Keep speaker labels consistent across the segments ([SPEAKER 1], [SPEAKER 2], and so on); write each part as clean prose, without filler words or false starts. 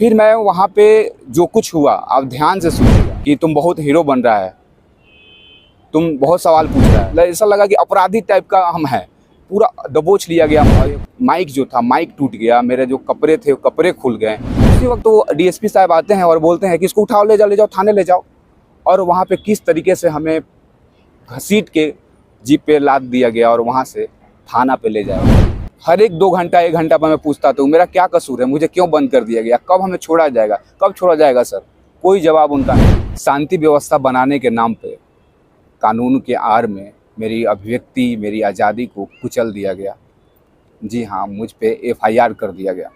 [SPEAKER 1] फिर मैं वहाँ पे जो कुछ हुआ आप ध्यान से सुनिएगा कि तुम बहुत हीरो बन रहा है, तुम बहुत सवाल पूछ रहा है। ऐसा लगा कि अपराधी टाइप का हम हैं। पूरा दबोच लिया गया। माइक जो था माइक टूट गया, मेरे जो कपड़े थे वो कपड़े खुल गए। उसी वक्त वो डीएसपी साहब आते हैं और बोलते हैं कि इसको उठाओ, ले जाओ थाने ले जाओ। और वहाँ पे किस तरीके से हमें घसीट के जीप पे लाद दिया गया और वहाँ से थाना पे ले जाया। हर एक 2 घंटा 1 घंटा पर मैं पूछता था मेरा क्या कसूर है, मुझे क्यों बंद कर दिया गया, कब हमें छोड़ा जाएगा, कब छोड़ा जाएगा सर। कोई जवाब उनका नहीं। शांति व्यवस्था बनाने के नाम पे कानून के आड़ में मेरी अभिव्यक्ति, मेरी आज़ादी को कुचल दिया गया। जी हाँ, मुझ पे FIR कर दिया गया।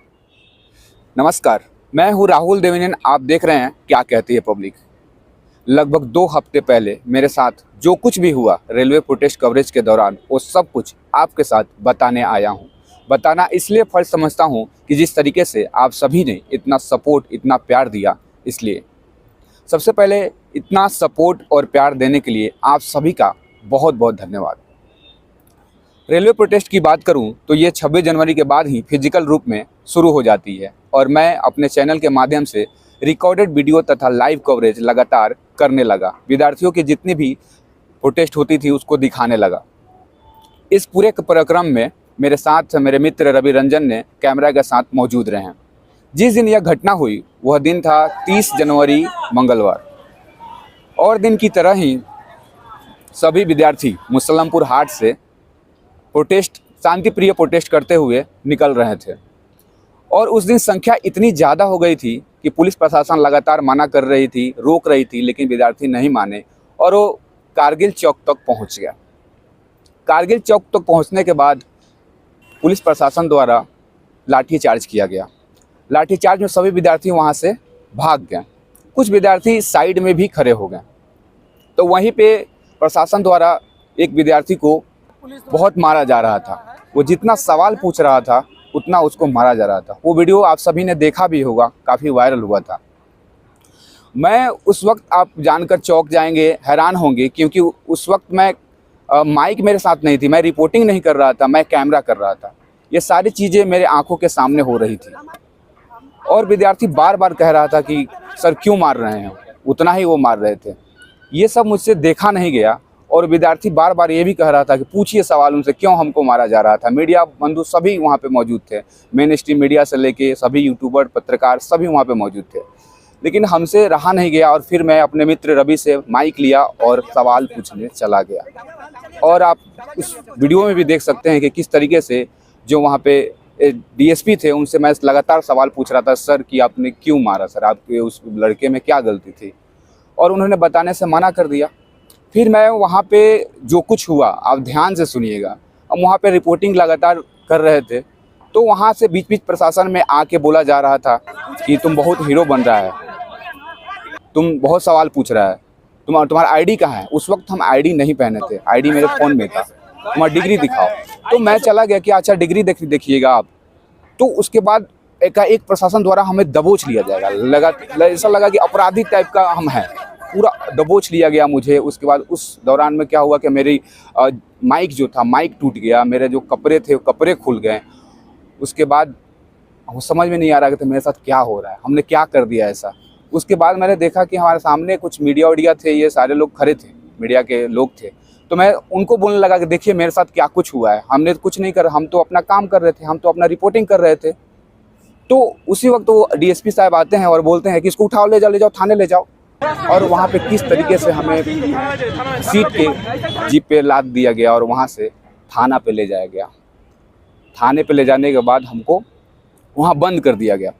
[SPEAKER 1] नमस्कार, मैं हूँ राहुल देवनियन। आप देख रहे हैं क्या कहती है पब्लिक। लगभग 2 हफ्ते पहले मेरे साथ जो कुछ भी हुआ रेलवे प्रोटेस्ट कवरेज के दौरान, वो सब कुछ आपके साथ बताने आया हूँ। बताना इसलिए फर्ज समझता हूँ कि जिस तरीके से आप सभी ने इतना सपोर्ट, इतना प्यार दिया, इसलिए सबसे पहले इतना सपोर्ट और प्यार देने के लिए आप सभी का बहुत बहुत धन्यवाद। रेलवे प्रोटेस्ट की बात करूं तो ये 26 जनवरी के बाद ही फिजिकल रूप में शुरू हो जाती है और मैं अपने चैनल के माध्यम से रिकॉर्डेड वीडियो तथा लाइव कवरेज लगातार करने लगा। विद्यार्थियों की जितनी भी प्रोटेस्ट होती थी उसको दिखाने लगा। इस पूरे कार्यक्रम में मेरे साथ मेरे मित्र रवि रंजन ने कैमरा के साथ मौजूद रहे हैं। जिस दिन यह घटना हुई वह दिन था 30 जनवरी मंगलवार, और दिन की तरह ही सभी विद्यार्थी मुसल्लमपुर हाट से प्रोटेस्ट, शांतिप्रिय प्रोटेस्ट करते हुए निकल रहे थे। और उस दिन संख्या इतनी ज़्यादा हो गई थी कि पुलिस प्रशासन लगातार मना कर रही थी, रोक रही थी, लेकिन विद्यार्थी नहीं माने और वो कारगिल चौक तक पहुंच गया। कारगिल चौक तक पहुंचने के बाद पुलिस प्रशासन द्वारा लाठीचार्ज किया गया। लाठीचार्ज में सभी विद्यार्थी वहां से भाग गए। कुछ विद्यार्थी साइड में भी खड़े हो गए। तो वहीं पे प्रशासन द्वारा एक विद्यार्थी को बहुत मारा जा रहा था। वो जितना सवाल पूछ रहा था उतना उसको मारा जा रहा था। वो वीडियो आप सभी ने देखा भी होगा, काफ़ी वायरल हुआ था। मैं उस वक्त, आप जानकर चौंक जाएंगे, हैरान होंगे, क्योंकि उस वक्त मैं माइक मेरे साथ नहीं थी, मैं रिपोर्टिंग नहीं कर रहा था, मैं कैमरा कर रहा था। ये सारी चीज़ें मेरे आंखों के सामने हो रही थी और विद्यार्थी बार बार कह रहा था कि सर क्यों मार रहे हैं, उतना ही वो मार रहे थे। ये सब मुझसे देखा नहीं गया और विद्यार्थी बार बार ये भी कह रहा था कि पूछिए सवाल उनसे, क्यों हमको मारा जा रहा था। मीडिया बंधु सभी वहाँ पे मौजूद थे, मेन स्ट्रीम मीडिया से लेके सभी यूट्यूबर, पत्रकार सभी वहाँ पे मौजूद थे, लेकिन हमसे रहा नहीं गया। और फिर मैं अपने मित्र रवि से माइक लिया और सवाल पूछने चला गया। और आप उस वीडियो में भी देख सकते हैं कि किस तरीके से जो वहाँ पे DSP थे उनसे मैं लगातार सवाल पूछ रहा था, सर कि आपने क्यों मारा, सर आपके उस लड़के में क्या गलती थी, और उन्होंने बताने से मना कर दिया। फिर मैं वहाँ पे जो कुछ हुआ आप ध्यान से सुनिएगा। हम वहाँ पे रिपोर्टिंग लगातार कर रहे थे, तो वहाँ से बीच बीच प्रशासन में आके बोला जा रहा था कि तुम बहुत हीरो बन रहा है, तुम बहुत सवाल पूछ रहा है, तुम्हारा ID कहाँ है। उस वक्त हम ID नहीं पहने थे, ID मेरे फ़ोन में था। तुम्हारा डिग्री दिखाओ। तो मैं चला गया कि अच्छा डिग्री देखिएगा आप। तो उसके बाद एक प्रशासन द्वारा हमें दबोच लिया जाएगा। ऐसा लगा कि अपराधी टाइप का हम हैं। पूरा दबोच लिया गया मुझे। उसके बाद उस दौरान में क्या हुआ कि मेरी माइक जो था माइक टूट गया, मेरे जो कपड़े थे वो कपड़े खुल गए। उसके बाद वो समझ में नहीं आ रहा कि मेरे साथ क्या हो रहा है, हमने क्या कर दिया ऐसा। उसके बाद मैंने देखा कि हमारे सामने कुछ मीडिया थे, ये सारे लोग खड़े थे, मीडिया के लोग थे। तो मैं उनको बोलने लगा कि देखिए मेरे साथ क्या कुछ हुआ है, हमने कुछ नहीं कर, हम तो अपना काम कर रहे थे, हम तो अपना रिपोर्टिंग कर रहे थे। तो उसी वक्त वो DSP साहब आते हैं और बोलते हैं कि इसको उठाओ, ले जाओ थाने ले जाओ। और वहाँ पे किस तरीके से हमें सीट के जीप पे लाद दिया गया और वहाँ से थाना पे ले जाया गया। थाने पे ले जाने के बाद हमको वहाँ बंद कर दिया गया।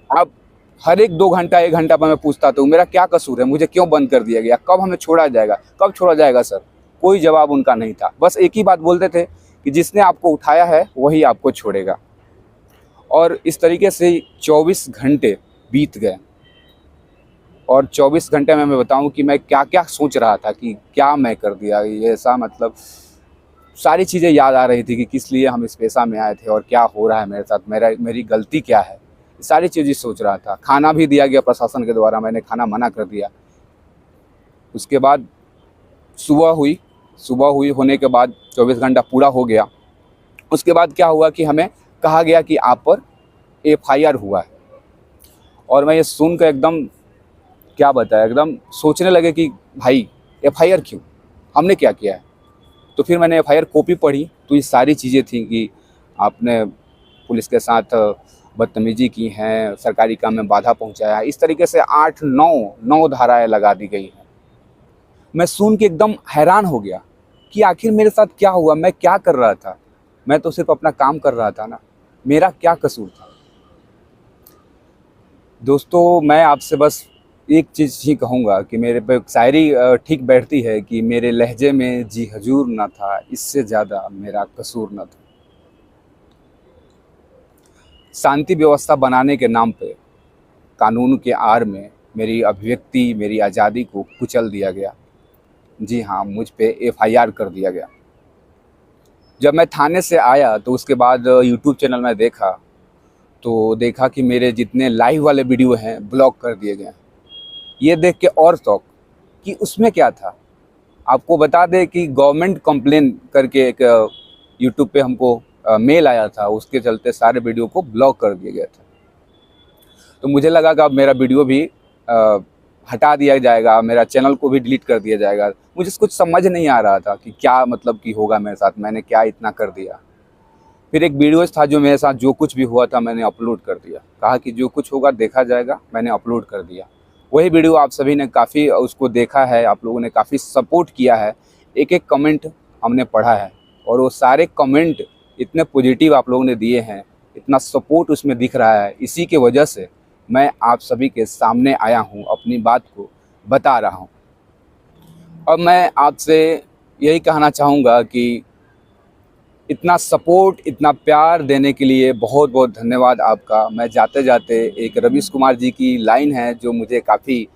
[SPEAKER 1] अब हर एक 2 घंटा 1 घंटा पर मैं पूछता था मेरा क्या कसूर है, मुझे क्यों बंद कर दिया गया, कब हमें छोड़ा जाएगा, कब छोड़ा जाएगा सर। कोई जवाब उनका नहीं था। बस एक ही बात बोलते थे कि जिसने आपको उठाया है वही आपको छोड़ेगा। और इस तरीके से 24 घंटे बीत गए। और 24 घंटे में मैं बताऊं कि मैं क्या क्या सोच रहा था कि क्या मैं कर दिया ये ऐसा, मतलब सारी चीज़ें याद आ रही थी कि किस लिए हम इस पेशा में आए थे और क्या हो रहा है मेरे साथ, मेरी गलती क्या है, सारी चीज़ें सोच रहा था। खाना भी दिया गया प्रशासन के द्वारा, मैंने खाना मना कर दिया। उसके बाद सुबह हुई होने के बाद 24 घंटा पूरा हो गया। उसके बाद क्या हुआ कि हमें कहा गया कि आप पर FIR हुआ है। और मैं ये सुन कर एकदम क्या बताया, एकदम सोचने लगे कि भाई एफआईआर क्यों, हमने क्या किया है। तो फिर मैंने एफआईआर कॉपी पढ़ी तो ये सारी चीज़ें थी कि आपने पुलिस के साथ बदतमीजी की हैं, सरकारी काम में बाधा पहुंचाया, इस तरीके से 8-9 धाराएं लगा दी गई हैं। मैं सुन के एकदम हैरान हो गया कि आखिर मेरे साथ क्या हुआ, मैं क्या कर रहा था। मैं तो सिर्फ अपना काम कर रहा था ना, मेरा क्या कसूर था। दोस्तों मैं आपसे बस एक चीज़ ही कहूँगा कि मेरे पे शायरी ठीक बैठती है कि मेरे लहजे में जी हजूर ना था, इससे ज़्यादा मेरा कसूर न था। शांति व्यवस्था बनाने के नाम पे कानून के आड़ में मेरी अभिव्यक्ति, मेरी आज़ादी को कुचल दिया गया। जी हाँ, मुझ पे एफआईआर कर दिया गया। जब मैं थाने से आया तो उसके बाद यूट्यूब चैनल में देखा तो देखा कि मेरे जितने लाइव वाले वीडियो हैं ब्लॉक कर दिए गए। ये देख के और शौक कि उसमें क्या था। आपको बता दें कि गवर्नमेंट कंप्लेन करके एक यूट्यूब पे हमको मेल आया था, उसके चलते सारे वीडियो को ब्लॉक कर दिया गया था। तो मुझे लगा कि अब मेरा वीडियो भी हटा दिया जाएगा, मेरा चैनल को भी डिलीट कर दिया जाएगा। मुझे कुछ समझ नहीं आ रहा था कि क्या मतलब कि होगा मेरे साथ, मैंने क्या इतना कर दिया। फिर एक वीडियोज़ था जो मेरे साथ जो कुछ भी हुआ था मैंने अपलोड कर दिया, कहा कि जो कुछ होगा देखा जाएगा, मैंने अपलोड कर दिया। वही वीडियो आप सभी ने काफ़ी उसको देखा है, आप लोगों ने काफ़ी सपोर्ट किया है, एक एक कमेंट हमने पढ़ा है और वो सारे कमेंट इतने पॉजिटिव आप लोगों ने दिए हैं, इतना सपोर्ट उसमें दिख रहा है। इसी के वजह से मैं आप सभी के सामने आया हूँ, अपनी बात को बता रहा हूँ। अब मैं आपसे यही कहना चाहूँगा कि इतना सपोर्ट, इतना प्यार देने के लिए बहुत बहुत धन्यवाद आपका। मैं जाते जाते एक रवीश कुमार जी की लाइन है जो मुझे काफ़ी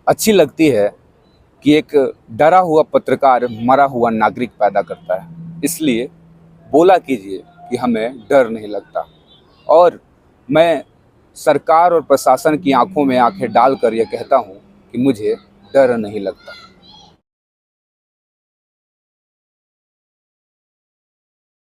[SPEAKER 1] अच्छी लगती है कि एक डरा हुआ पत्रकार मरा हुआ नागरिक पैदा करता है, इसलिए बोला कीजिए कि हमें डर नहीं लगता। और मैं सरकार और प्रशासन की आंखों में आंखें डालकर यह कहता हूं कि मुझे डर नहीं लगता।